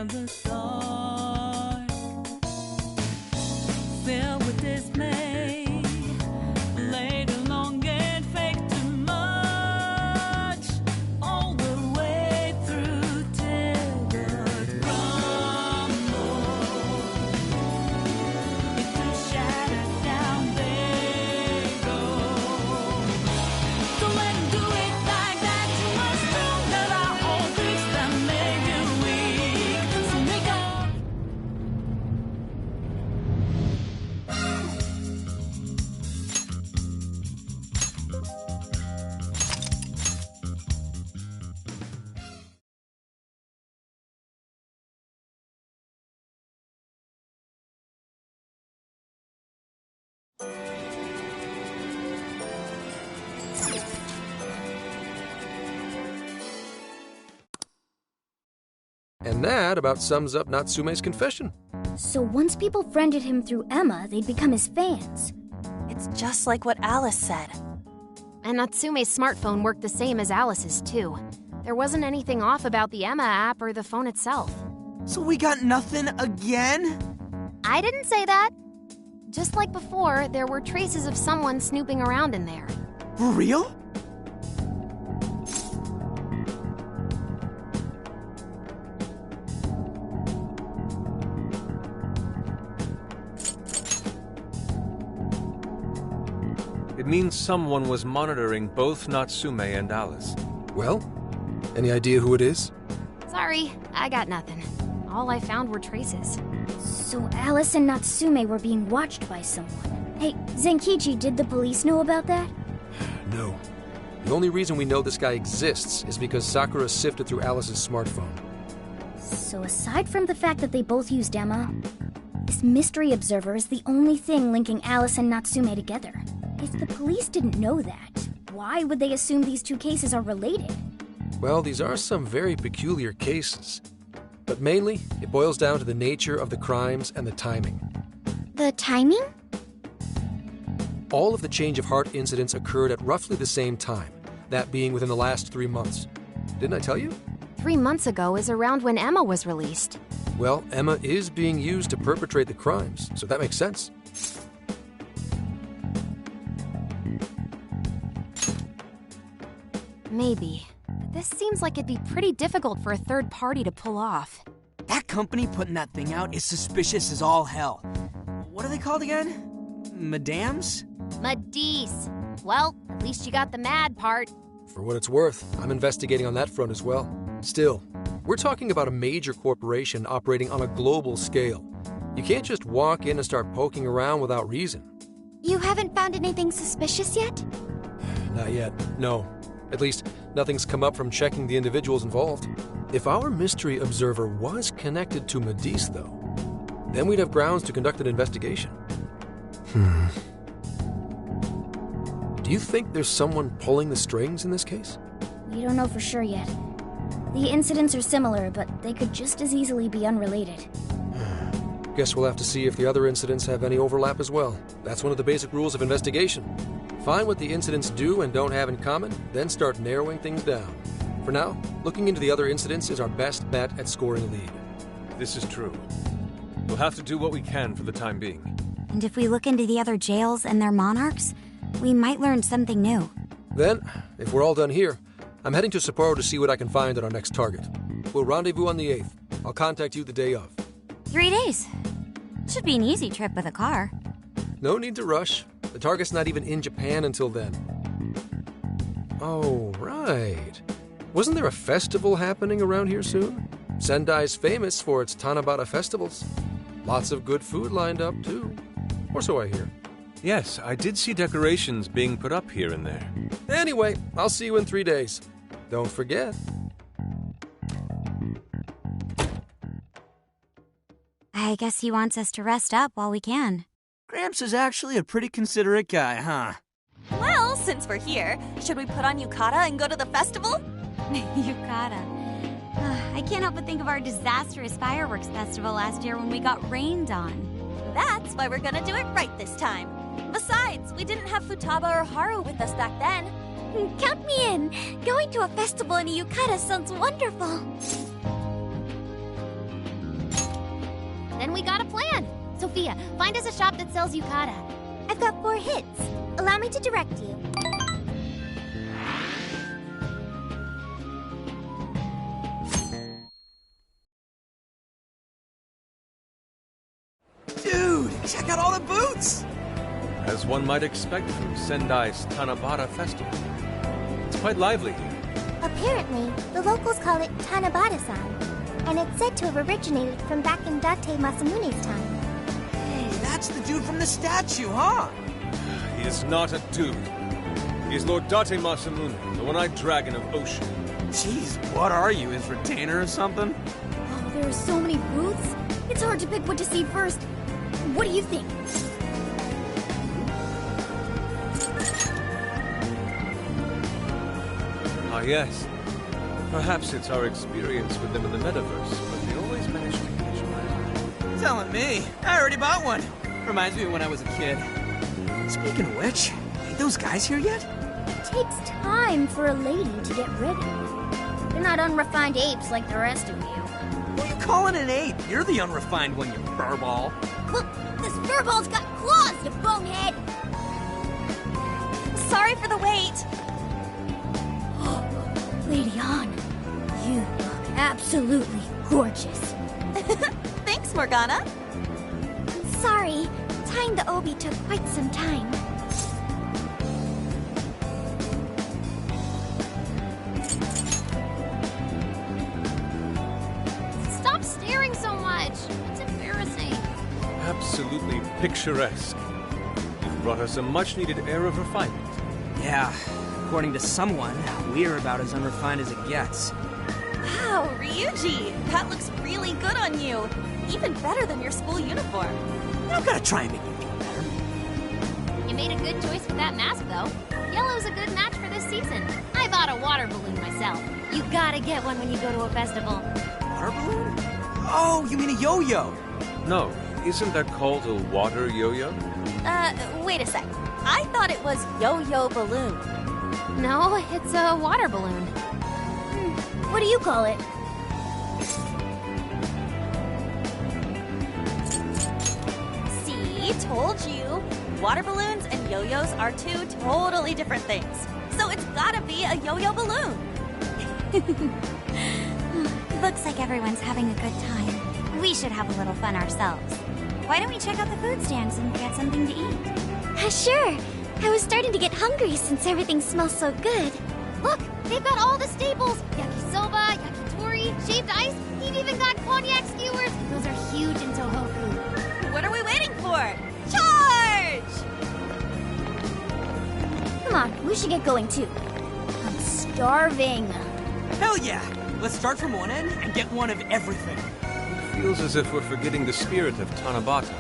the start, filled with dismay, laid along and faked too much, all the way through till the crumble. Into shattered down they go. Don't let 'em do it like that. You must know that are all tricks that make you weak. So make up. And that about sums up Natsume's confession. So once people friended him through Emma, they'd become his fans. It's just like what Alice said. And Natsume's smartphone worked the same as Alice's, too. There wasn't anything off about the Emma app or the phone itself. So we got nothing again? I didn't say that. Just like before, there were traces of someone snooping around in there. For real? It means someone was monitoring both Natsume and Alice. Well, any idea who it is? Sorry, I got nothing. All I found were traces. So Alice and Natsume were being watched by someone. Hey, Zenkichi, did the police know about that? No. The only reason we know this guy exists is because Sakura sifted through Alice's smartphone. So aside from the fact that they both used Emma, this mystery observer is the only thing linking Alice and Natsume together. If the police didn't know that, why would they assume these two cases are related? Well, these are some very peculiar cases. But mainly, it boils down to the nature of the crimes and the timing. The timing? All of the change of heart incidents occurred at roughly the same time, that being within the last 3 months. Didn't I tell you? 3 months ago is around when Emma was released. Well, Emma is being used to perpetrate the crimes, so that makes sense. Maybe. But this seems like it'd be pretty difficult for a third party to pull off. That company putting that thing out is suspicious as all hell. What are they called again? Madams? Madis. Well, at least you got the mad part. For what it's worth, I'm investigating on that front as well. Still, we're talking about a major corporation operating on a global scale. You can't just walk in and start poking around without reason. You haven't found anything suspicious yet? Not yet, no. At least, nothing's come up from checking the individuals involved. If our mystery observer was connected to Madis, though, then we'd have grounds to conduct an investigation. Do you think there's someone pulling the strings in this case? We don't know for sure yet. The incidents are similar, but they could just as easily be unrelated. Guess we'll have to see if the other incidents have any overlap as well. That's one of the basic rules of investigation. Find what the incidents do and don't have in common, then start narrowing things down. For now, looking into the other incidents is our best bet at scoring a lead. This is true. We'll have to do what we can for the time being. And if we look into the other jails and their monarchs, we might learn something new. Then, if we're all done here, I'm heading to Sapporo to see what I can find at our next target. We'll rendezvous on the 8th. I'll contact you the day of. 3 days. Should be an easy trip with a car. No need to rush. The target's not even in Japan until then. Oh, right. Wasn't there a festival happening around here soon? Sendai's famous for its Tanabata festivals. Lots of good food lined up, too. Or so I hear. Yes, I did see decorations being put up here and there. Anyway, I'll see you in 3 days. Don't forget. I guess he wants us to rest up while we can. Gramps is actually a pretty considerate guy, huh? Well, since we're here, should we put on yukata and go to the festival? Yukata. I can't help but think of our disastrous fireworks festival last year when we got rained on. That's why we're gonna do it right this time. Besides, we didn't have Futaba or Haru with us back then. Count me in! Going to a festival in a yukata sounds wonderful! we got a plan. Sophia, find us a shop that sells yukata. I've got 4 hits. Allow me to direct you. Dude, check out all the booths! As one might expect from Sendai's Tanabata Festival. It's quite lively here. Apparently, the locals call it Tanabata-san, and it's said to have originated from back in Date Masamune's time. Hey, that's the dude from the statue, huh? He is not a dude. He is Lord Date Masamune, the one-eyed dragon of Ocean. Jeez, what are you, his retainer or something? Oh, there are so many booths. It's hard to pick what to see first. What do you think? Ah, yes. Perhaps it's our experience with them in the metaverse, but they always manage to visualize. Telling me. I already bought one. Reminds me of when I was a kid. Speaking of which, ain't those guys here yet? It takes time for a lady to get ready. They're not unrefined apes like the rest of you. What are you calling an ape? You're the unrefined one, you furball. Look, this furball's got claws, you bonehead! Sorry for the wait. Lady Han, you look absolutely gorgeous. Thanks, Morgana. Sorry, tying the obi took quite some time. Stop staring so much. It's embarrassing. Absolutely picturesque. You've brought us a much-needed air of refinement. Yeah, according to someone, we're about as unrefined as it gets. Wow, Ryuji, that looks really good on you. Even better than your school uniform. You don't gotta try and make me feel better. You made a good choice with that mask, though. Yellow's a good match for this season. I bought a water balloon myself. You gotta get one when you go to a festival. Water balloon? Oh, you mean a yo-yo? No, isn't that called a water yo-yo? Wait a sec. I thought it was yo-yo balloon. No, it's a water balloon. What do you call it? See, told you. Water balloons and yo-yos are 2 totally different things. So it's gotta be a yo-yo balloon. Looks like everyone's having a good time. We should have a little fun ourselves. Why don't we check out the food stands and get something to eat? Sure. I was starting to get hungry since everything smells so good. Look, they've got all the staples. Yakisoba, yakitori, shaved ice. You've even got cognac skewers. Those are huge in Tohoku. What are we waiting for? Charge! Come on, we should get going too. I'm starving. Hell yeah! Let's start from one end and get one of everything. Feels as if we're forgetting the spirit of Tanabata.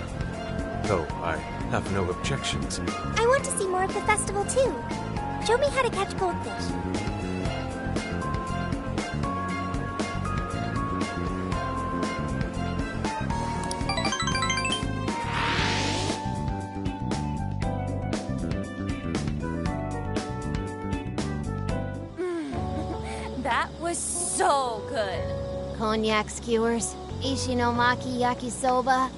Though I have no objections. I want to see more of the festival too. Show me how to catch goldfish. That was so good. Cognac skewers, Ishinomaki yakisoba,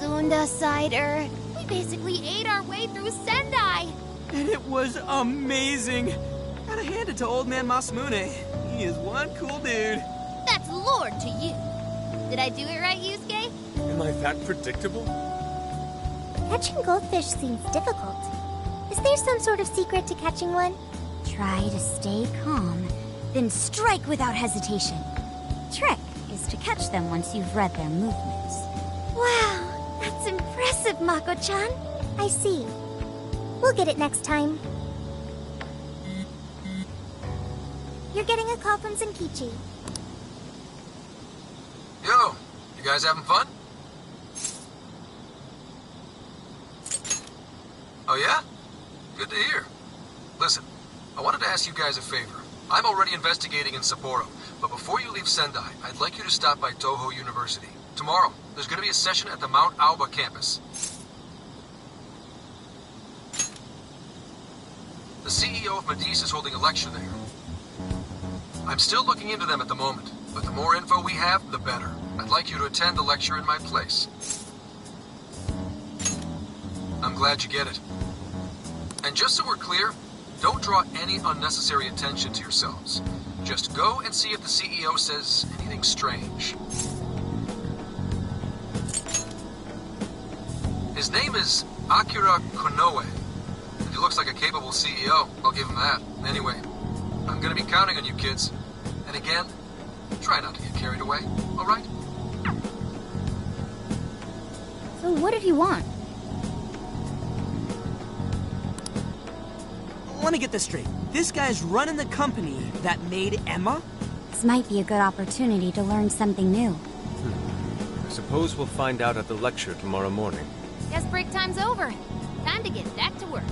Zunda cider. We basically ate our way through Sendai. And it was amazing! Gotta hand it to old man Masamune. He is one cool dude. That's Lord to you. Did I do it right, Yusuke? Am I that predictable? Catching goldfish seems difficult. Is there some sort of secret to catching one? Try to stay calm, then strike without hesitation. Trick is to catch them once you've read their movements. Wow, that's impressive, Mako-chan. I see. We'll get it next time. You're getting a call from Zenkichi. Yo, you guys having fun? Oh yeah? Good to hear. Listen, I wanted to ask you guys a favor. I'm already investigating in Sapporo, but before you leave Sendai, I'd like you to stop by Toho University. Tomorrow, there's going to be a session at the Mount Aoba campus. The CEO of Medis is holding a lecture there. I'm still looking into them at the moment, but the more info we have, the better. I'd like you to attend the lecture in my place. I'm glad you get it. And just so we're clear, don't draw any unnecessary attention to yourselves. Just go and see if the CEO says anything strange. His name is Akira Konoe. He looks like a capable CEO, I'll give him that. Anyway, I'm gonna be counting on you kids. And again, try not to get carried away, alright? So what did he want? Let me get this straight. This guy's running the company that made Emma? This might be a good opportunity to learn something new. I suppose we'll find out at the lecture tomorrow morning. Guess break time's over. Time to get back to work.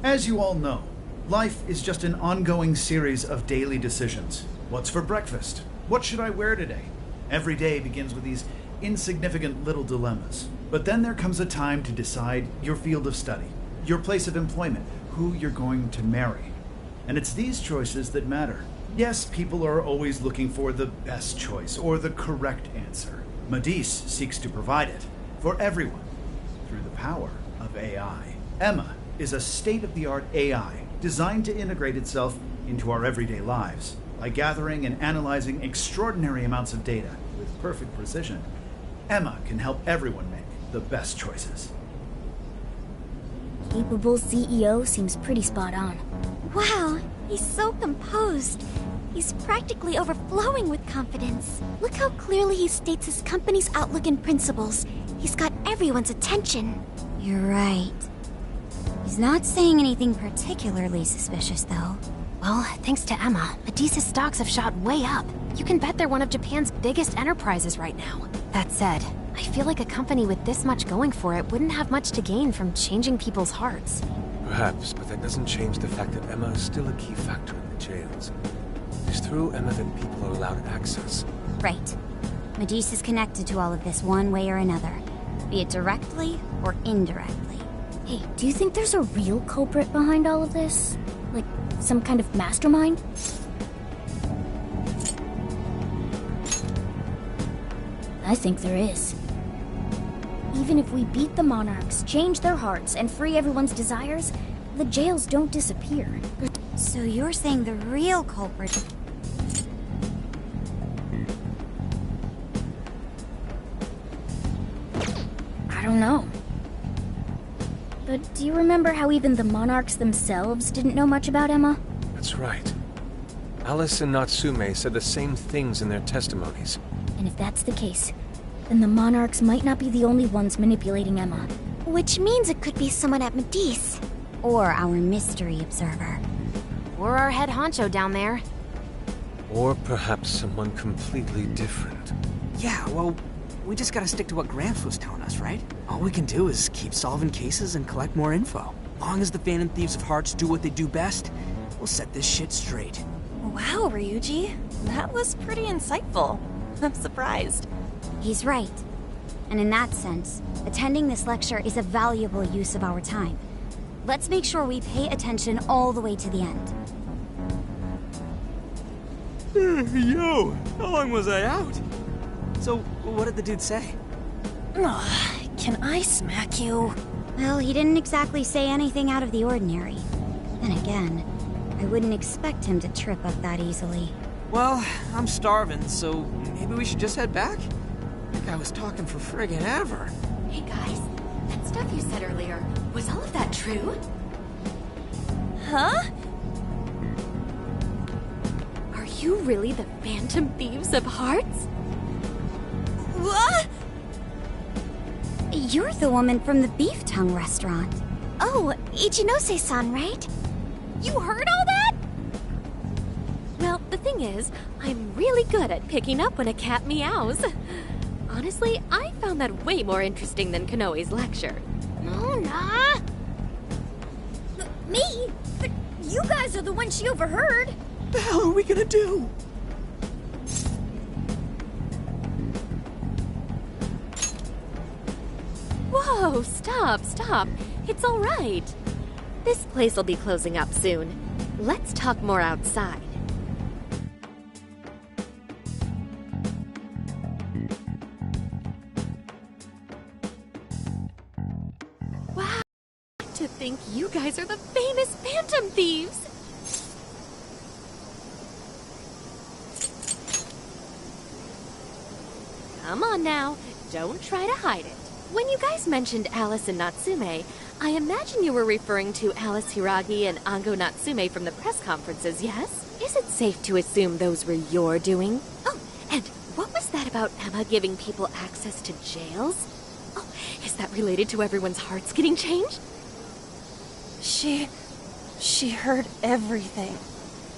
As you all know, life is just an ongoing series of daily decisions. What's for breakfast? What should I wear today? Every day begins with these insignificant little dilemmas. But then there comes a time to decide your field of study, your place of employment, who you're going to marry. And it's these choices that matter. Yes, people are always looking for the best choice or the correct answer. Madis seeks to provide it for everyone through the power of AI. Emma is a state-of-the-art AI designed to integrate itself into our everyday lives. By gathering and analyzing extraordinary amounts of data with perfect precision, Emma can help everyone make the best choices. Capable CEO seems pretty spot on. Wow, he's so composed. He's practically overflowing with confidence. Look how clearly he states his company's outlook and principles. He's got everyone's attention. You're right. He's not saying anything particularly suspicious, though. Well, thanks to Emma, Madis's stocks have shot way up. You can bet they're one of Japan's biggest enterprises right now. That said, I feel like a company with this much going for it wouldn't have much to gain from changing people's hearts. Perhaps, but that doesn't change the fact that Emma is still a key factor in the jails. It's through Emma that people are allowed access. Right. Madis is connected to all of this one way or another, be it directly or indirectly. Hey, do you think there's a real culprit behind all of this? Like, some kind of mastermind? I think there is. Even if we beat the Monarchs, change their hearts, and free everyone's desires, the jails don't disappear. So you're saying the real culprit... I don't know. But do you remember how even the Monarchs themselves didn't know much about Emma? That's right. Alice and Natsume said the same things in their testimonies. And if that's the case, then the Monarchs might not be the only ones manipulating Emma. Which means it could be someone at Madis. Or our mystery observer. Or our head honcho down there. Or perhaps someone completely different. Yeah, well, we just gotta stick to what Gramps was telling us, right? All we can do is keep solving cases and collect more info. Long as the Phantom Thieves of Hearts do what they do best, we'll set this shit straight. Wow, Ryuji. That was pretty insightful. I'm surprised. He's right. And in that sense, attending this lecture is a valuable use of our time. Let's make sure we pay attention all the way to the end. Yo, how long was I out? So, what did the dude say? Can I smack you? Well, he didn't exactly say anything out of the ordinary. Then again, I wouldn't expect him to trip up that easily. Well, I'm starving, so maybe we should just head back? That guy was talking for friggin' ever. Hey guys, that stuff you said earlier, was all of that true? Huh? Are you really the Phantom Thieves of Hearts? What? You're the woman from the Beef Tongue restaurant. Oh, Ichinose-san, right? You heard all that? Well, the thing is, I'm really good at picking up when a cat meows. Honestly, I found that way more interesting than Konoe's lecture. Mona! Me? But you guys are the ones she overheard. What the hell are we gonna do? Whoa, stop. It's all right. This place will be closing up soon. Let's talk more outside. Wow. To think you guys are the famous Phantom Thieves. Come on now, don't try to hide it. When you guys mentioned Alice and Natsume, I imagine you were referring to Alice Hiragi and Ango Natsume from the press conferences, yes? Is it safe to assume those were your doing? Oh, and what was that about Emma giving people access to jails? Oh, is that related to everyone's hearts getting changed? She heard everything.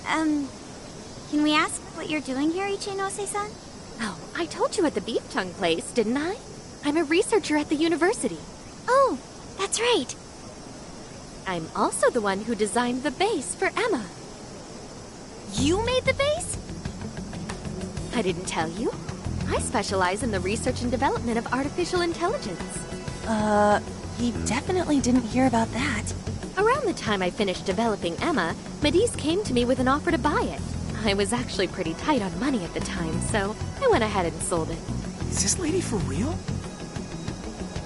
Can we ask what you're doing here, Ichinose-san? Oh, I told you at the Beef Tongue place, didn't I? I'm a researcher at the university. Oh, that's right. I'm also the one who designed the base for Emma. You made the base? I didn't tell you. I specialize in the research and development of artificial intelligence. He definitely didn't hear about that. Around the time I finished developing Emma, Medice came to me with an offer to buy it. I was actually pretty tight on money at the time, so I went ahead and sold it. Is this lady for real?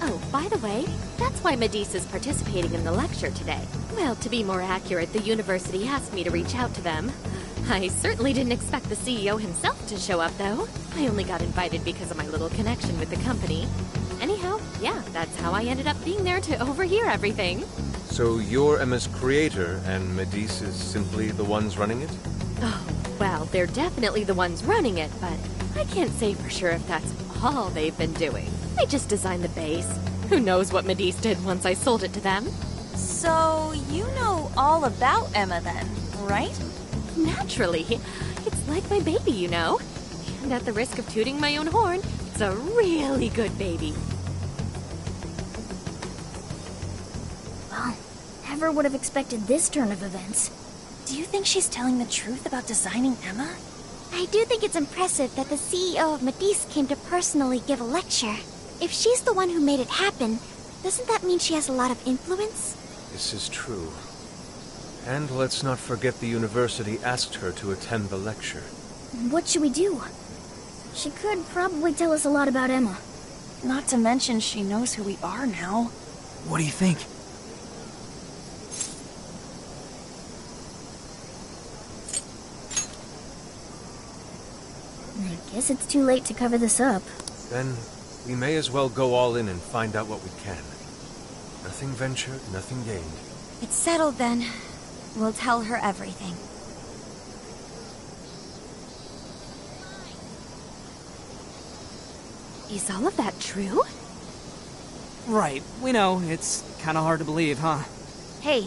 Oh, by the way, that's why Medice is participating in the lecture today. Well, to be more accurate, the university asked me to reach out to them. I certainly didn't expect the CEO himself to show up, though. I only got invited because of my little connection with the company. Anyhow, yeah, that's how I ended up being there to overhear everything. So you're Emma's creator, and Medice is simply the ones running it? Oh, well, they're definitely the ones running it, but I can't say for sure if that's all they've been doing. I just designed the base. Who knows what Medice did once I sold it to them? So, you know all about Emma then, right? Naturally. It's like my baby, you know. And at the risk of tooting my own horn, it's a really good baby. Well, never would have expected this turn of events. Do you think she's telling the truth about designing Emma? I do think it's impressive that the CEO of Medice came to personally give a lecture. If she's the one who made it happen, doesn't that mean she has a lot of influence? This is true. And let's not forget the university asked her to attend the lecture. What should we do? She could probably tell us a lot about Emma. Not to mention she knows who we are now. What do you think? I guess it's too late to cover this up. Then we may as well go all in and find out what we can. Nothing ventured, nothing gained. It's settled then. We'll tell her everything. Is all of that true? Right, we know. It's kind of hard to believe, huh? Hey,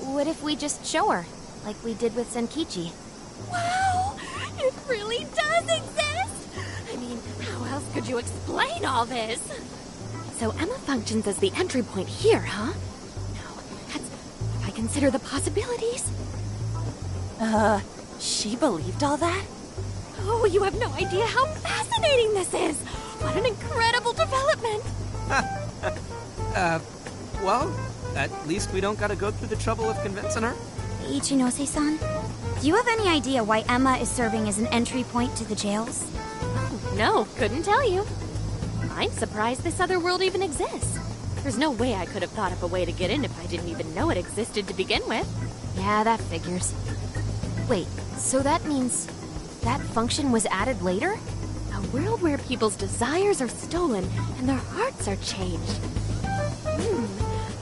what if we just show her, like we did with Senkichi? Wow! It really does exist! I mean, how else could you explain all this? So Emma functions as the entry point here, huh? No, that's... if I consider the possibilities... She believed all that? Oh, you have no idea how fascinating this is! What an incredible development! Well, at least we don't gotta go through the trouble of convincing her. Ichinose-san, do you have any idea why Emma is serving as an entry point to the jails? Oh, no, couldn't tell you. I'm surprised this other world even exists. There's no way I could have thought up a way to get in if I didn't even know it existed to begin with. Yeah, that figures. Wait, so that means that function was added later? A world where people's desires are stolen and their hearts are changed.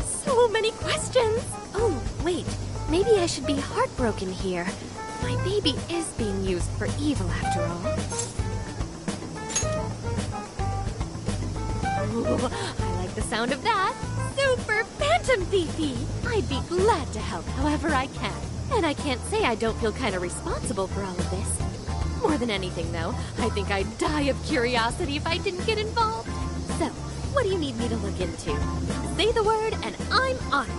So many questions. Oh, wait. Maybe I should be heartbroken here. My baby is being used for evil after all. Ooh, I like the sound of that. Super Phantom Thiefy! I'd be glad to help however I can. And I can't say I don't feel kind of responsible for all of this. More than anything, though, I think I'd die of curiosity if I didn't get involved. So, what do you need me to look into? Say the word and I'm on it.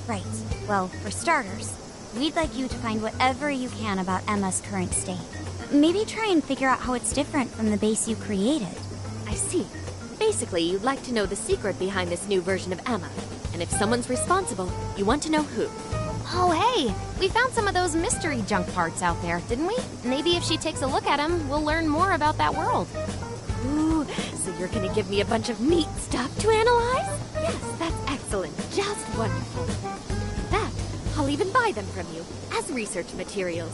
Right. Well, for starters, we'd like you to find whatever you can about Emma's current state. Maybe try and figure out how it's different from the base you created. I see. Basically, you'd like to know the secret behind this new version of Emma. And if someone's responsible, you want to know who. Oh, hey! We found some of those mystery junk parts out there, didn't we? Maybe if she takes a look at them, we'll learn more about that world. Ooh, so you're gonna give me a bunch of neat stuff to analyze? Yes, that's excellent. Just wonderful. In fact, I'll even buy them from you as research materials.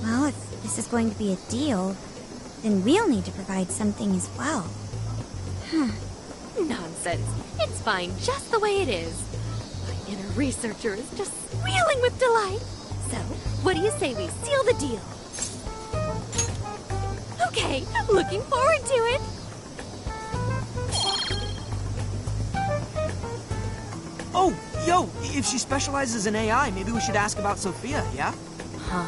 Well, if this is going to be a deal, then we'll need to provide something as well. Nonsense. It's fine just the way it is. My inner researcher is just squealing with delight. So, what do you say we seal the deal? Okay, looking forward to it. Oh, yo, if she specializes in AI, maybe we should ask about Sophia, yeah? Huh?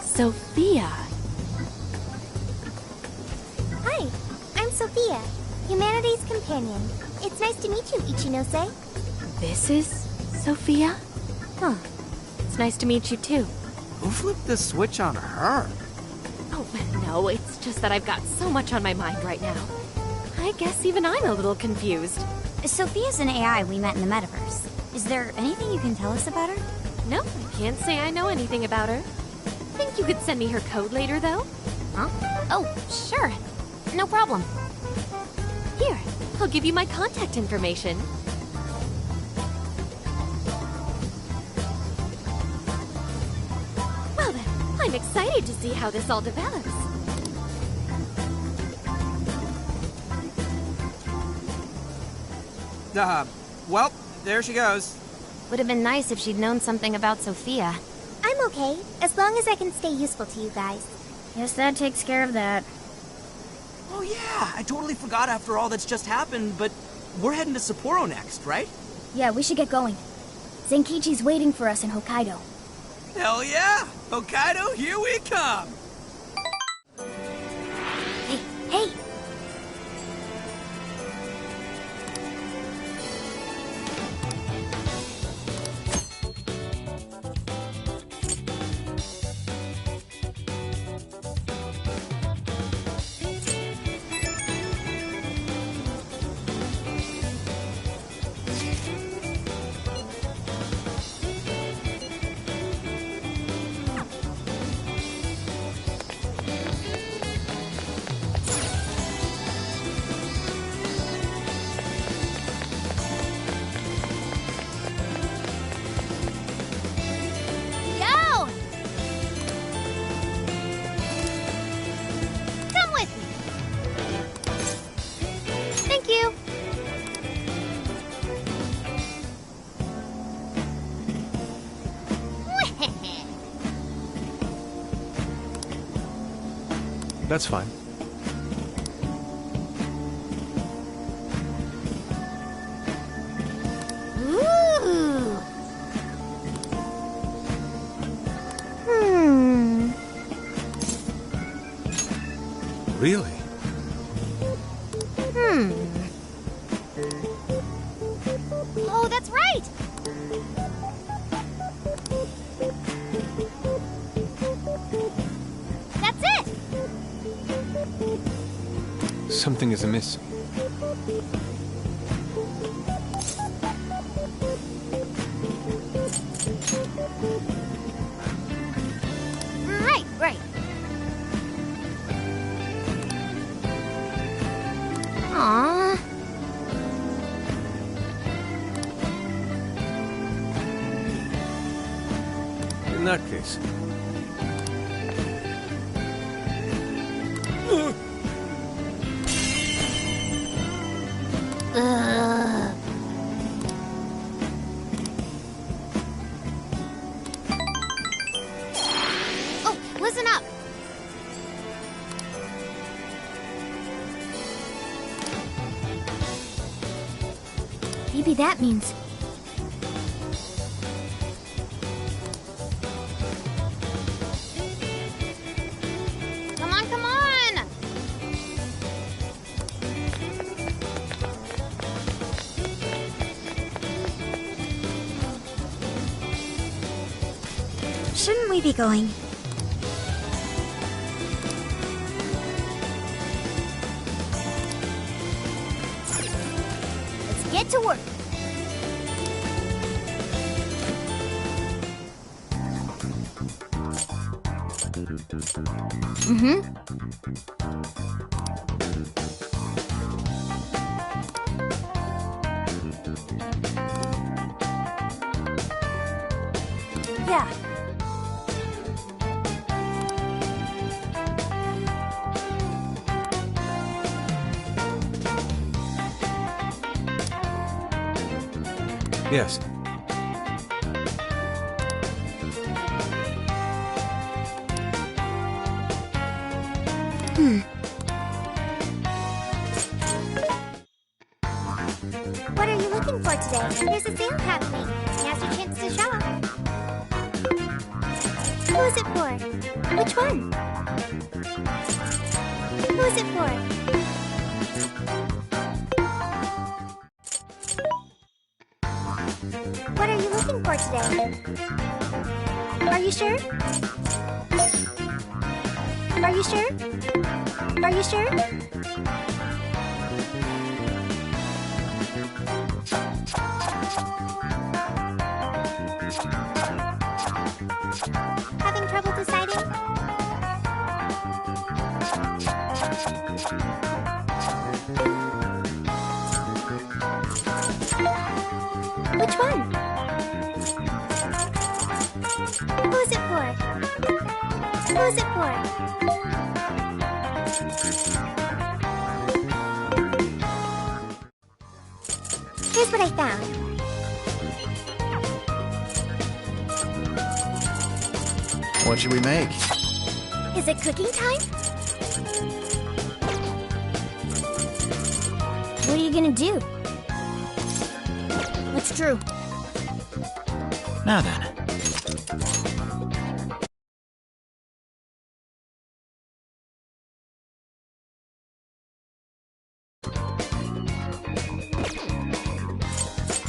Sophia. Hi, I'm Sophia, Humanity's companion. It's nice to meet you, Ichinose. This is Sophia? Huh. It's nice to meet you too. Who flipped the switch on her? Oh, no, it's just that I've got so much on my mind right now. I guess even I'm a little confused. Sophia's an AI we met in the metaverse. Is there anything you can tell us about her? No, I can't say I know anything about her. Think you could send me her code later, though? Huh? Oh, sure. No problem. Here, I'll give you my contact information. Well then, I'm excited to see how this all develops. Well, there she goes. Would have been nice if she'd known something about Sophia. I'm okay, as long as I can stay useful to you guys. Guess that takes care of that. Oh yeah, I totally forgot after all that's just happened, but we're heading to Sapporo next, right? Yeah, we should get going. Zenkichi's waiting for us in Hokkaido. Hell yeah! Hokkaido, here we come! Hey! Yo! Come with me. Thank you. That's fine. Ooh. Really? Oh, that's right. That's it. Something is amiss. Right. Aww. In that case. Oh, listen up. Maybe that means... Come on, come on. Shouldn't we be going? get to work. Yeah. Yes. What are you looking for today? There's a sale happening. Now's your chance to shop. Who is it for? Which one? Who is it for? What are you looking for today? Are you sure? Are you sure? Are you sure? Having trouble deciding? Which one? Who is it for? Who is it for? Here's what I found. What should we make? Is it cooking time? What are you gonna do? What's true? Now then.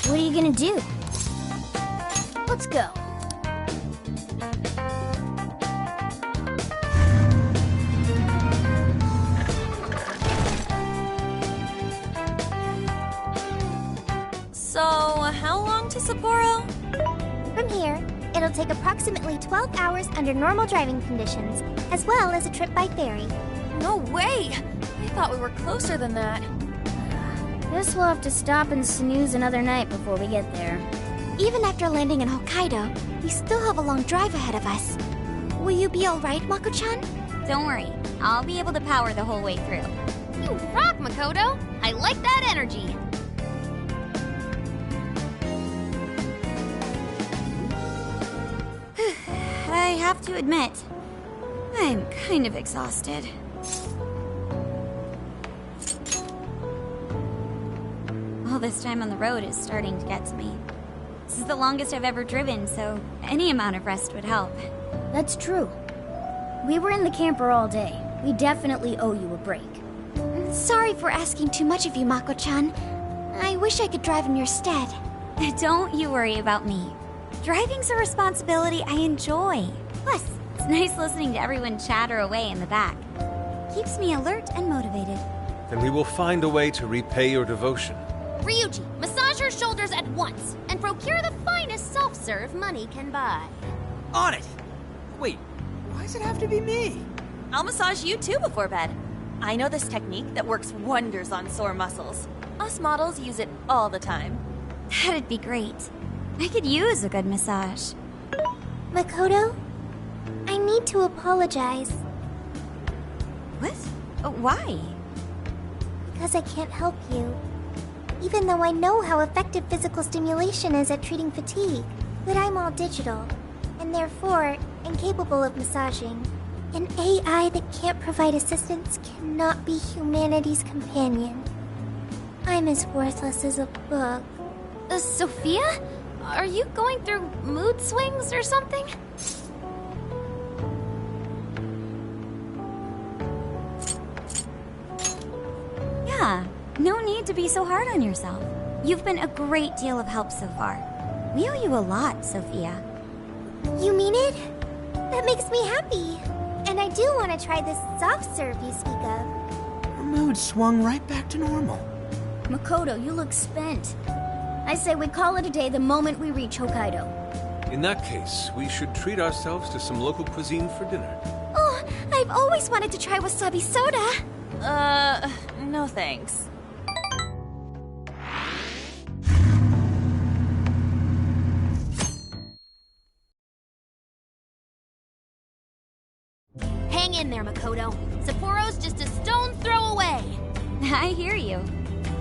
What are you gonna do? Let's go. So, how long to Sapporo? From here, it'll take approximately 12 hours under normal driving conditions, as well as a trip by ferry. No way! I thought we were closer than that. Guess we'll have to stop and snooze another night before we get there. Even after landing in Hokkaido, we still have a long drive ahead of us. Will you be alright, Mako-chan? Don't worry, I'll be able to power the whole way through. You rock, Makoto! I like that energy! I have to admit, I'm kind of exhausted. All this time on the road is starting to get to me. This is the longest I've ever driven, so any amount of rest would help. That's true. We were in the camper all day. We definitely owe you a break. Sorry for asking too much of you, Mako-chan. I wish I could drive in your stead. Don't you worry about me. Driving's a responsibility I enjoy. Plus, it's nice listening to everyone chatter away in the back. Keeps me alert and motivated. Then we will find a way to repay your devotion. Ryuji, massage her shoulders at once and procure the finest self-serve money can buy. On it! Wait, why does it have to be me? I'll massage you too before bed. I know this technique that works wonders on sore muscles. Us models use it all the time. That'd be great. I could use a good massage. Makoto, I need to apologize. What? Why? Because I can't help you. Even though I know how effective physical stimulation is at treating fatigue. But I'm all digital, and therefore incapable of massaging. An AI that can't provide assistance cannot be humanity's companion. I'm as worthless as a book. Sophia? Are you going through mood swings or something? Yeah, no need to be so hard on yourself. You've been a great deal of help so far. We owe you a lot, Sophia. You mean it? That makes me happy. And I do want to try this soft serve you speak of. Her mood swung right back to normal. Makoto, you look spent. I say we call it a day the moment we reach Hokkaido. In that case, we should treat ourselves to some local cuisine for dinner. Oh, I've always wanted to try wasabi soda. No thanks. Hang in there, Makoto. Sapporo's just a stone's throw away. I hear you.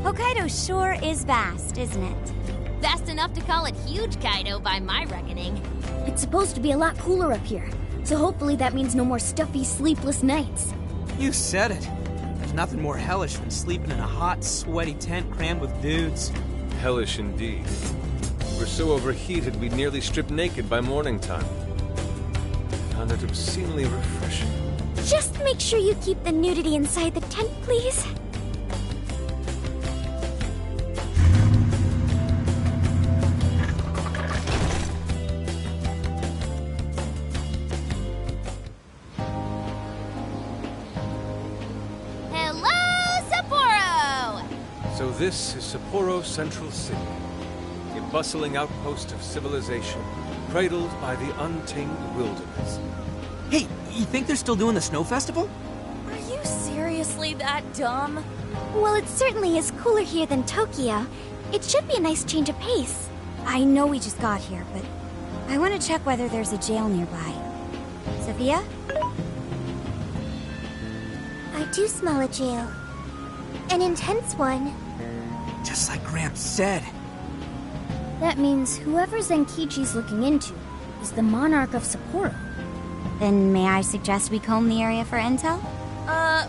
Hokkaido sure is vast, isn't it? Vast enough to call it huge, Kaido, by my reckoning. It's supposed to be a lot cooler up here, so hopefully that means no more stuffy, sleepless nights. You said it. There's nothing more hellish than sleeping in a hot, sweaty tent crammed with dudes. Hellish indeed. We're so overheated we'd nearly strip naked by morning time. Found it obscenely refreshing. Just make sure you keep the nudity inside the tent, please. Hello, Sapporo! So this is Sapporo Central City, a bustling outpost of civilization, cradled by the untamed wilderness. Hey, you think they're still doing the snow festival? Are you seriously that dumb? Well, it certainly is cooler here than Tokyo. It should be a nice change of pace. I know we just got here, but I want to check whether there's a jail nearby. Sophia? I do smell a jail. An intense one. Just like Gramps said. That means whoever Zenkichi's looking into is the monarch of Sapporo. Then may I suggest we comb the area for intel?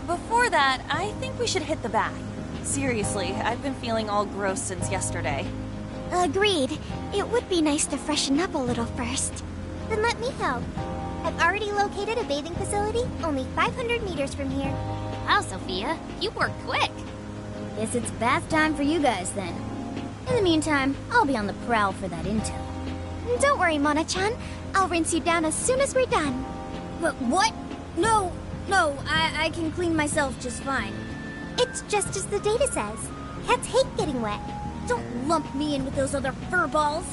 Before that, I think we should hit the bath. Seriously, I've been feeling all gross since yesterday. Agreed. It would be nice to freshen up a little first. Then let me help. I've already located a bathing facility only 500 meters from here. Wow, Sophia, you work quick. Guess it's bath time for you guys then. In the meantime, I'll be on the prowl for that intel. Don't worry, Mona-chan. I'll rinse you down as soon as we're done. But what? No, I can clean myself just fine. It's just as the data says. Cats hate getting wet. Don't lump me in with those other furballs.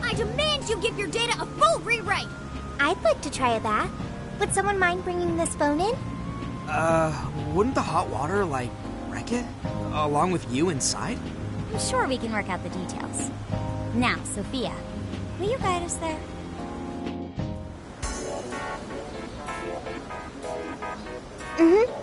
I demand you give your data a full rewrite. I'd like to try a bath. Would someone mind bringing this phone in? Wouldn't the hot water, like, wreck it? Along with you inside? I'm sure we can work out the details. Now, Sophia, will you guide us there? Mm-hmm.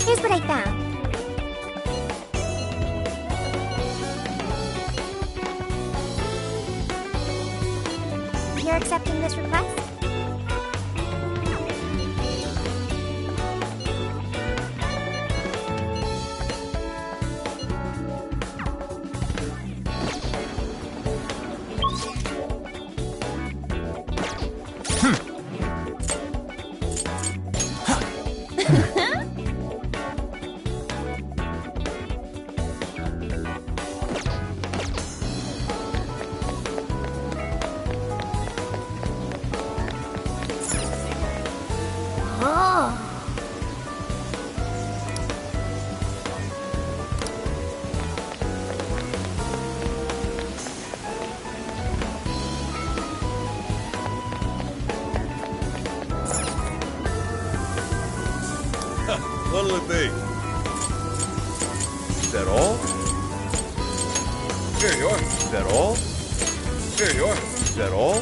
Here's what I found. You're accepting this request? What'll it be? Is that all? Here you are. Is that all? Here you are. Is that all?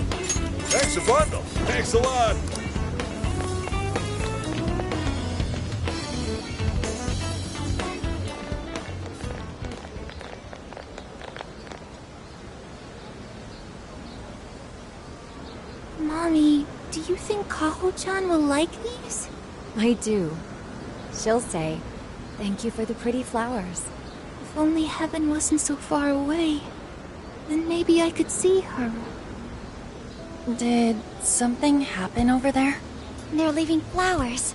Thanks a bundle. Thanks a lot. Mommy, do you think Kaho-chan will like these? I do. She'll say, "Thank you for the pretty flowers." If only heaven wasn't so far away, then maybe I could see her. Did something happen over there? They're leaving flowers.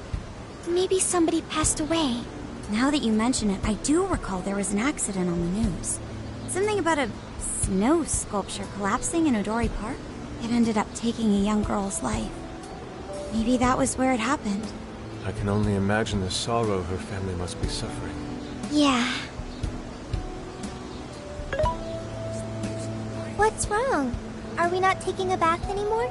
Maybe somebody passed away. Now that you mention it, I do recall there was an accident on the news. Something about a snow sculpture collapsing in Odori Park. It ended up taking a young girl's life. Maybe that was where it happened. I can only imagine the sorrow her family must be suffering. Yeah. What's wrong? Are we not taking a bath anymore?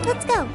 Let's go.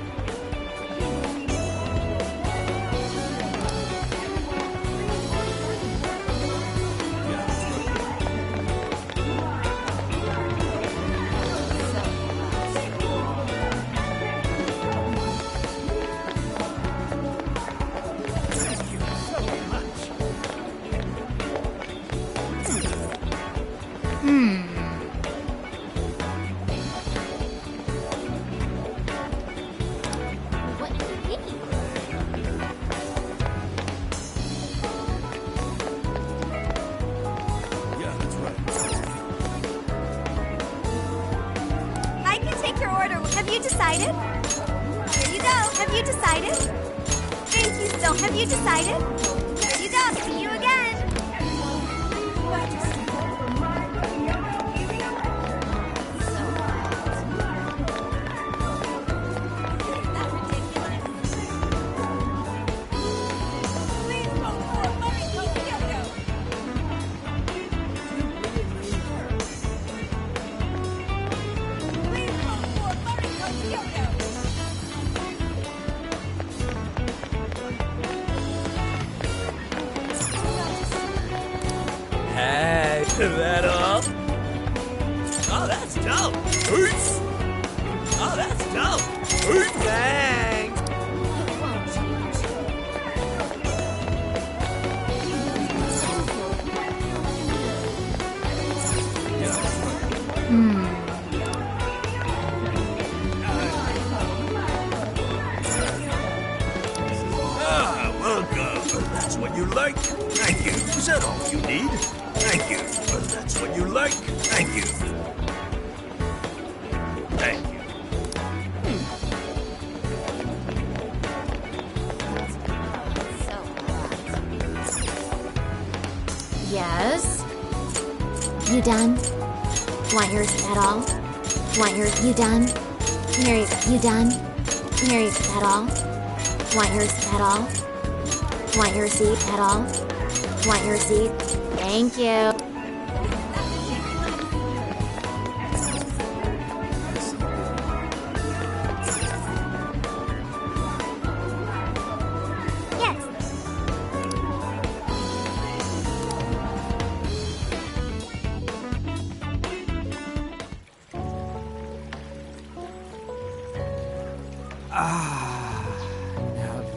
I can take your order. Have you decided? Here you go. Have you decided? Thank you so. Have you decided? Here you go. See you again. Hey, is that all? Oh, that's dope. Oops. Oh, that's dope. Oops. Thanks. Ah, welcome. That's what you like. Thank you. Is that all you need? Thank you. That's what you like. Thank you. Thank you. Yes? You done? Want yours at all? Want yours? You done? Mary, you done? Mary, at all? Want yours at all? Want your seat at all? Want your seat? Thank you.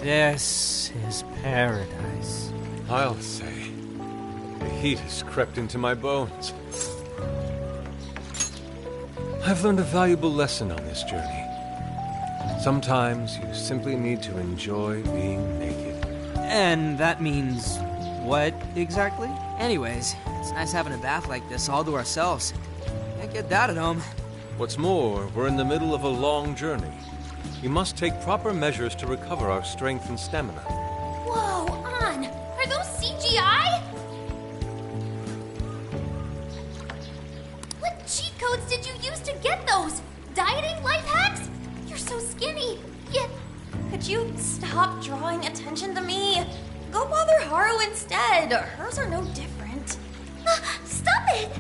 This is paradise. I'll say. The heat has crept into my bones. I've learned a valuable lesson on this journey. Sometimes you simply need to enjoy being naked. And that means what exactly? Anyways, it's nice having a bath like this all to ourselves. Can't get that at home. What's more, we're in the middle of a long journey. We must take proper measures to recover our strength and stamina. Whoa, On! Are those CGI? What cheat codes did you use to get those? Dieting life hacks? You're so skinny. Yet, could you stop drawing attention to me? Go bother Haru instead. Hers are no different. Stop it!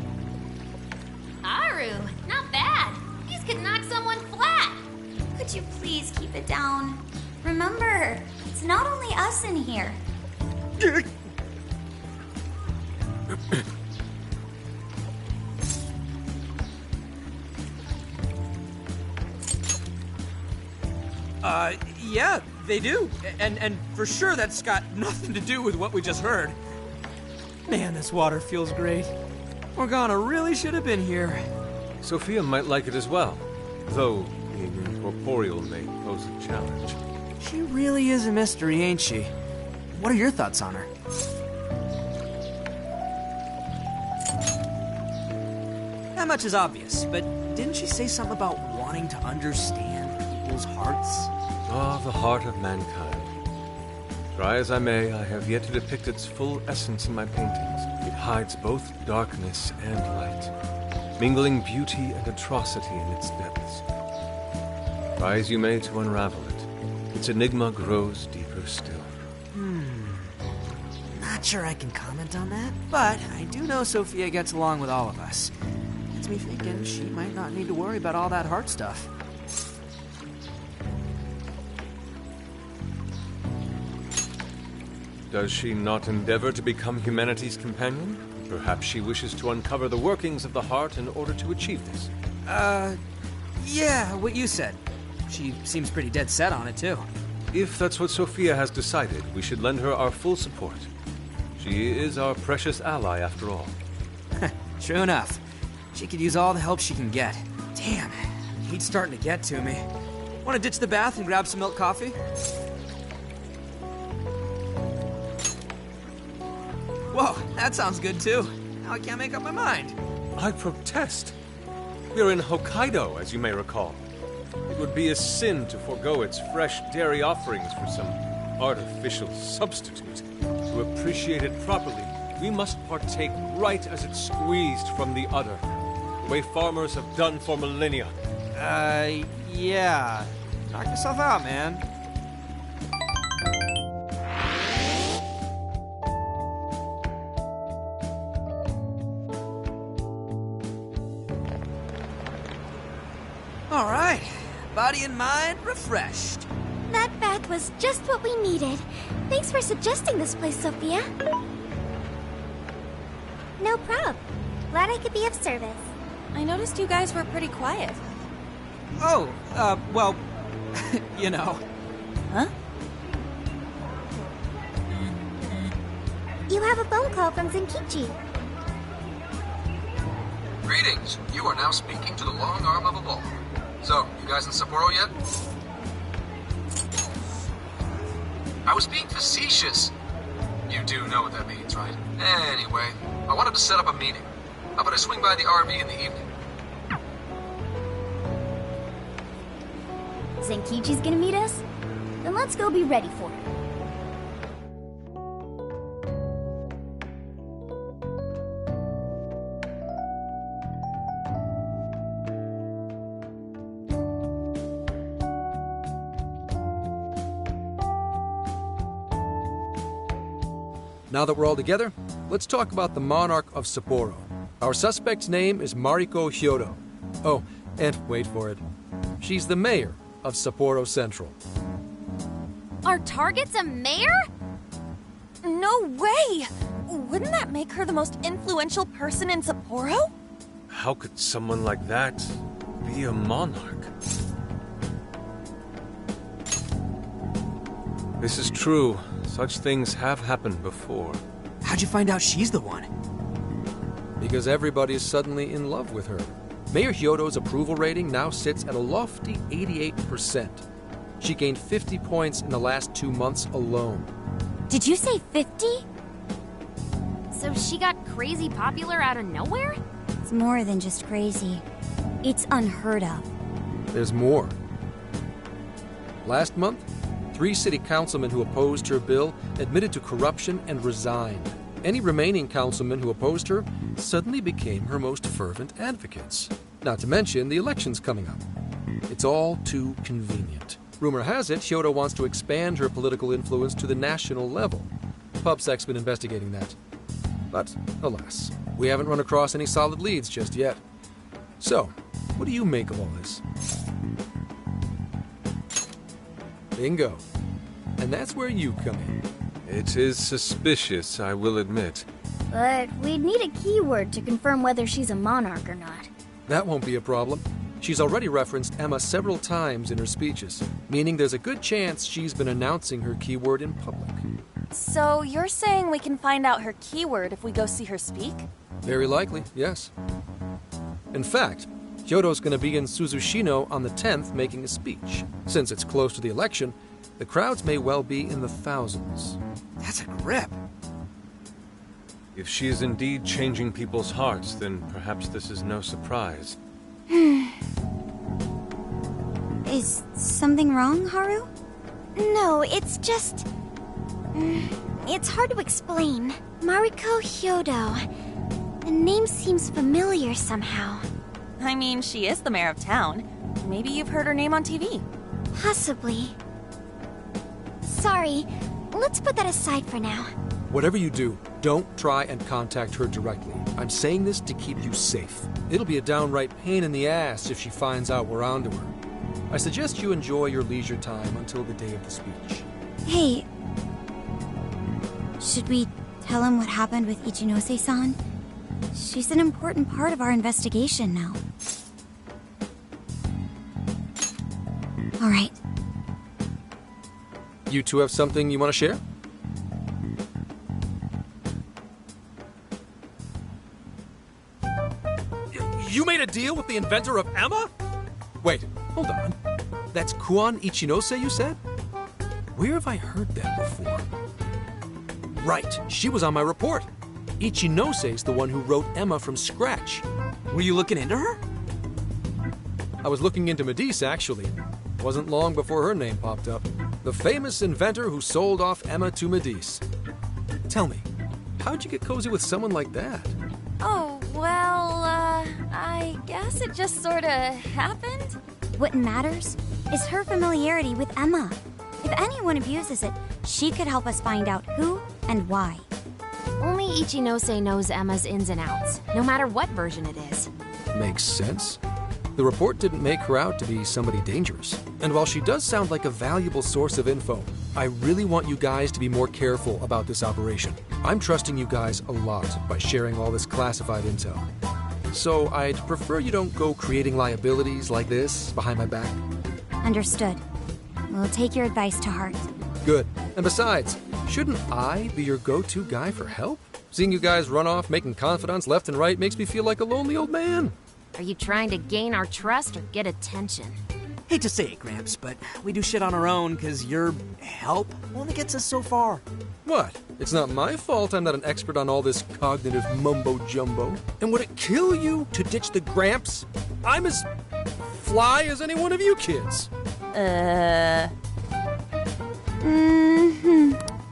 Haru, not bad. These could knock someone flat. Could you please keep it down? Remember, it's not only us in here. Yeah, they do. And for sure that's got nothing to do with what we just heard. Man, this water feels great. Morgana really should have been here. Sophia might like it as well, though being incorporeal may pose a challenge. She really is a mystery, ain't she? What are your thoughts on her? That much is obvious, but didn't she say something about wanting to understand people's hearts? Ah, the heart of mankind. Try as I may, I have yet to depict its full essence in my paintings. It hides both darkness and light, mingling beauty and atrocity in its depths. Try as you may to unravel it, its enigma grows deeper still. Not sure I can comment on that, but I do know Sophia gets along with all of us. Gets me thinking she might not need to worry about all that heart stuff. Does she not endeavor to become humanity's companion? Perhaps she wishes to uncover the workings of the heart in order to achieve this. Yeah, what you said. She seems pretty dead set on it, too. If that's what Sophia has decided, we should lend her our full support. She is our precious ally, after all. True enough. She could use all the help she can get. Damn, heat's starting to get to me. Want to ditch the bath and grab some milk coffee? Whoa, that sounds good too. Now I can't make up my mind. I protest. We're in Hokkaido, as you may recall. It would be a sin to forego its fresh dairy offerings for some artificial substitute. To appreciate it properly, we must partake right as it's squeezed from the udder, the way farmers have done for millennia. Yeah. Knock yourself out, man. All right. Body and mind refreshed. That bath was just what we needed. Thanks for suggesting this place, Sophia. No prob. Glad I could be of service. I noticed you guys were pretty quiet. Oh, well, you know. Huh? You have a phone call from Zenkichi. Greetings. You are now speaking to the long arm of a ball. So, you guys in Sapporo yet? I was being facetious. You do know what that means, right? Anyway, I wanted to set up a meeting. How about I swing by the RV in the evening? Zenkichi's gonna meet us? Then let's go be ready for it. Now that we're all together, let's talk about the Monarch of Sapporo. Our suspect's name is Mariko Hyodo. Oh, and wait for it. She's the mayor of Sapporo Central. Our target's a mayor? No way! Wouldn't that make her the most influential person in Sapporo? How could someone like that be a monarch? This is true. Such things have happened before. How'd you find out she's the one? Because everybody is suddenly in love with her. Mayor Hyodo's approval rating now sits at a lofty 88%. She gained 50 points in the last 2 months alone. Did you say 50? So she got crazy popular out of nowhere? It's more than just crazy. It's unheard of. There's more. Last month, 3 city councilmen who opposed her bill admitted to corruption and resigned. Any remaining councilmen who opposed her suddenly became her most fervent advocates. Not to mention the elections coming up. It's all too convenient. Rumor has it, Hyodo wants to expand her political influence to the national level. PubSec's been investigating that. But, alas, we haven't run across any solid leads just yet. So, what do you make of all this? Bingo. And that's where you come in. It is suspicious, I will admit. But we'd need a keyword to confirm whether she's a monarch or not. That won't be a problem. She's already referenced Emma several times in her speeches, meaning there's a good chance she's been announcing her keyword in public. So you're saying we can find out her keyword if we go see her speak? Very likely, yes. In fact, Hyodo's going to be in Suzushino on the 10th making a speech. Since it's close to the election, the crowds may well be in the thousands. That's a grip. If she is indeed changing people's hearts, then perhaps this is no surprise. Is something wrong, Haru? No, it's just... It's hard to explain. Mariko Hyodo. The name seems familiar somehow. I mean, she is the mayor of town. Maybe you've heard her name on TV. Possibly. Sorry, let's put that aside for now. Whatever you do, don't try and contact her directly. I'm saying this to keep you safe. It'll be a downright pain in the ass if she finds out we're onto her. I suggest you enjoy your leisure time until the day of the speech. Hey, should we tell him what happened with Ichinose-san? She's an important part of our investigation now. All right. You two have something you want to share? You made a deal with the inventor of Emma? Wait, hold on. That's Kuon Ichinose, you said? Where have I heard that before? Right, she was on my report. Ichinose's the one who wrote Emma from scratch. Were you looking into her? I was looking into Medice, actually. Wasn't long before her name popped up. The famous inventor who sold off Emma to Medice. Tell me, how'd you get cozy with someone like that? Oh, well, I guess it just sorta happened. What matters is her familiarity with Emma. If anyone abuses it, she could help us find out who and why. Only Ichinose knows Emma's ins and outs, no matter what version it is. Makes sense. The report didn't make her out to be somebody dangerous. And while she does sound like a valuable source of info, I really want you guys to be more careful about this operation. I'm trusting you guys a lot by sharing all this classified intel. So I'd prefer you don't go creating liabilities like this behind my back. Understood. We'll take your advice to heart. Good. And besides, shouldn't I be your go-to guy for help? Seeing you guys run off making confidants left and right makes me feel like a lonely old man. Are you trying to gain our trust or get attention? Hate to say it, Gramps, but we do shit on our own because your help only gets us so far. What? It's not my fault I'm not an expert on all this cognitive mumbo-jumbo. And would it kill you to ditch the Gramps? I'm as fly as any one of you kids. At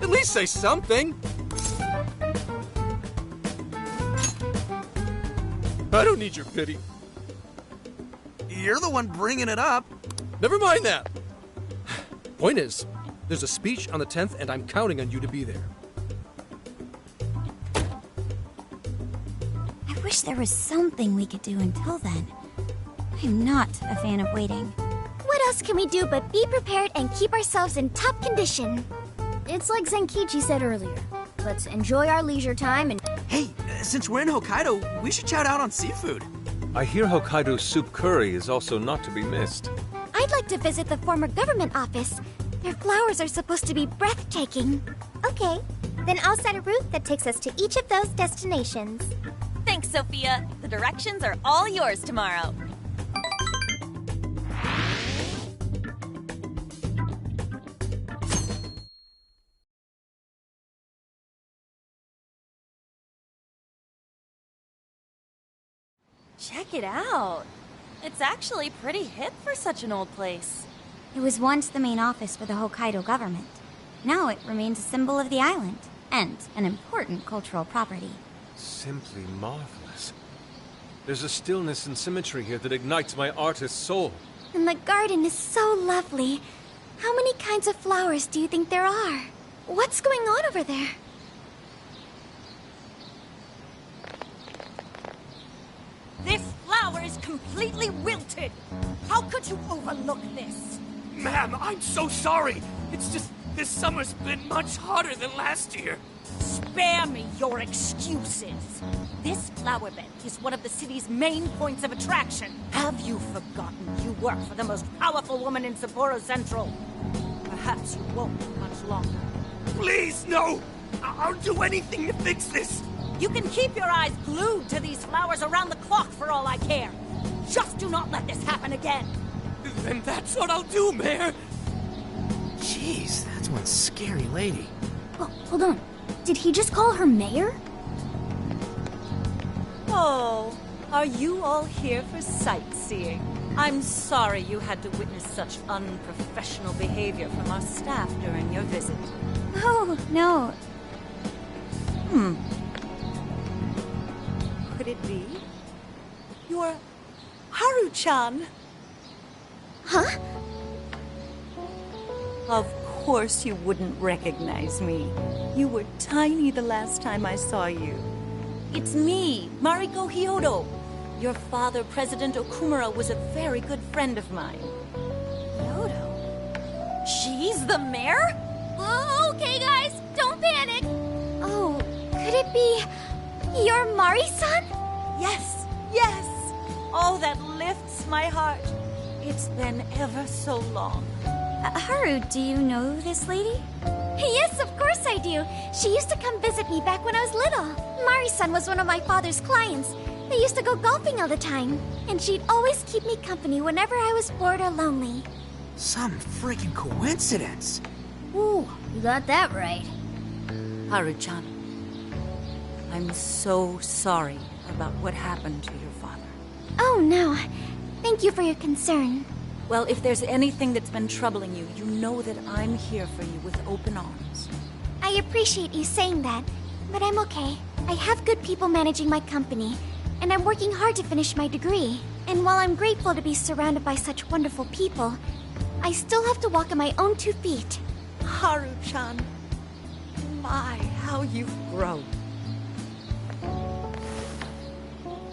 least say something. I don't need your pity. You're the one bringing it up. Never mind that. Point is, there's a speech on the 10th, and I'm counting on you to be there. I wish there was something we could do until then. I'm not a fan of waiting. What else can we do but be prepared and keep ourselves in top condition? It's like Zenkichi said earlier. Let's enjoy our leisure time and... Hey, since we're in Hokkaido, we should shout out on seafood. I hear Hokkaido's soup curry is also not to be missed. I'd like to visit the former government office. Their flowers are supposed to be breathtaking. Okay, then I'll set a route that takes us to each of those destinations. Thanks, Sophia. The directions are all yours tomorrow. Check it out. It's actually pretty hip for such an old place. It was once the main office for the Hokkaido government. Now it remains a symbol of the island, and an important cultural property. Simply marvelous. There's a stillness and symmetry here that ignites my artist's soul. And the garden is so lovely. How many kinds of flowers do you think there are? What's going on over there? This flower is completely wilted. How could you overlook this? Ma'am, I'm so sorry. It's just this summer's been much hotter than last year. Spare me your excuses. This flower bed is one of the city's main points of attraction. Have you forgotten you work for the most powerful woman in Sapporo Central? Perhaps you won't much longer. Please, no! I'll do anything to fix this. You can keep your eyes glued to these flowers around the clock for all I care. Just do not let this happen again. Then that's what I'll do, Mayor. Jeez, that's one scary lady. Oh, hold on. Did he just call her mayor? Oh, are you all here for sightseeing? I'm sorry you had to witness such unprofessional behavior from our staff during your visit. Oh, no. Could it be? You're Haru-chan. Huh? Of course you wouldn't recognize me. You were tiny the last time I saw you. It's me, Mariko Hyodo. Your father, President Okumura, was a very good friend of mine. Hyodo? She's the mayor? Oh, okay, guys, don't panic. Oh, could it be your Mari-san? Yes, yes. Oh, that lifts my heart. It's been ever so long. Haru, do you know this lady? Yes, of course I do. She used to come visit me back when I was little. Mari-san was one of my father's clients. They used to go golfing all the time, and she'd always keep me company whenever I was bored or lonely. Some freaking coincidence. Ooh, you got that right. Haru-chan, I'm so sorry about what happened to your father. Oh, no. Thank you for your concern. Well, if there's anything that's been troubling you, you know that I'm here for you with open arms. I appreciate you saying that, but I'm okay. I have good people managing my company, and I'm working hard to finish my degree. And while I'm grateful to be surrounded by such wonderful people, I still have to walk on my own 2 feet. Haru-chan, my, how you've grown.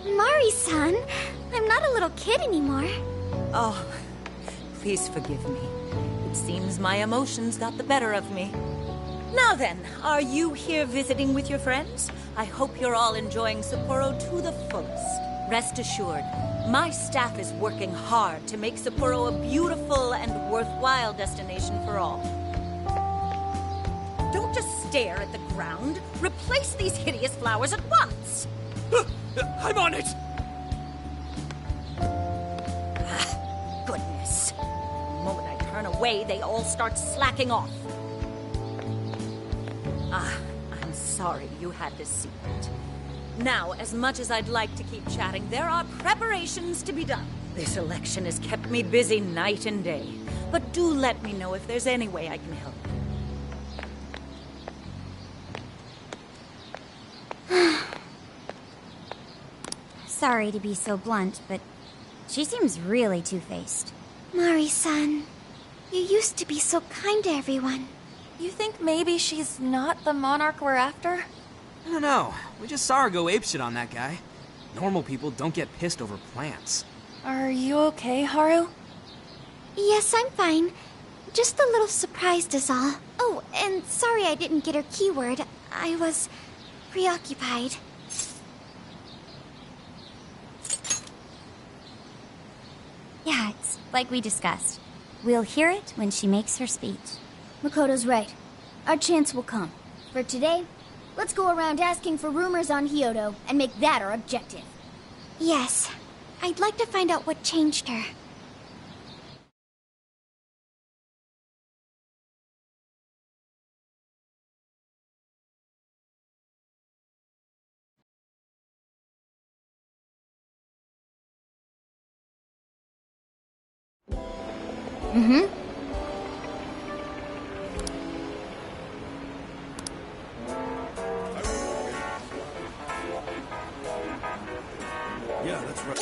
Mari-san, I'm not a little kid anymore. Oh, please forgive me. It seems my emotions got the better of me. Now then, are you here visiting with your friends? I hope you're all enjoying Sapporo to the fullest. Rest assured, my staff is working hard to make Sapporo a beautiful and worthwhile destination for all. Don't just stare at the ground. Replace these hideous flowers at once. I'm on it! Goodness. The moment I turn away, they all start slacking off. I'm sorry you had to see it. Now, as much as I'd like to keep chatting, there are preparations to be done. This election has kept me busy night and day. But do let me know if there's any way I can help. Sorry to be so blunt, but she seems really two-faced. Mari-san, you used to be so kind to everyone. You think maybe she's not the monarch we're after? I don't know. We just saw her go apeshit on that guy. Normal people don't get pissed over plants. Are you okay, Haru? Yes, I'm fine. Just a little surprised is all. Oh, and sorry I didn't get her keyword. I was preoccupied. Yeah, it's like we discussed. We'll hear it when she makes her speech. Makoto's right. Our chance will come. For today, let's go around asking for rumors on Hyodo and make that our objective. Yes. I'd like to find out what changed her. Mm-hmm. Yeah, that's right.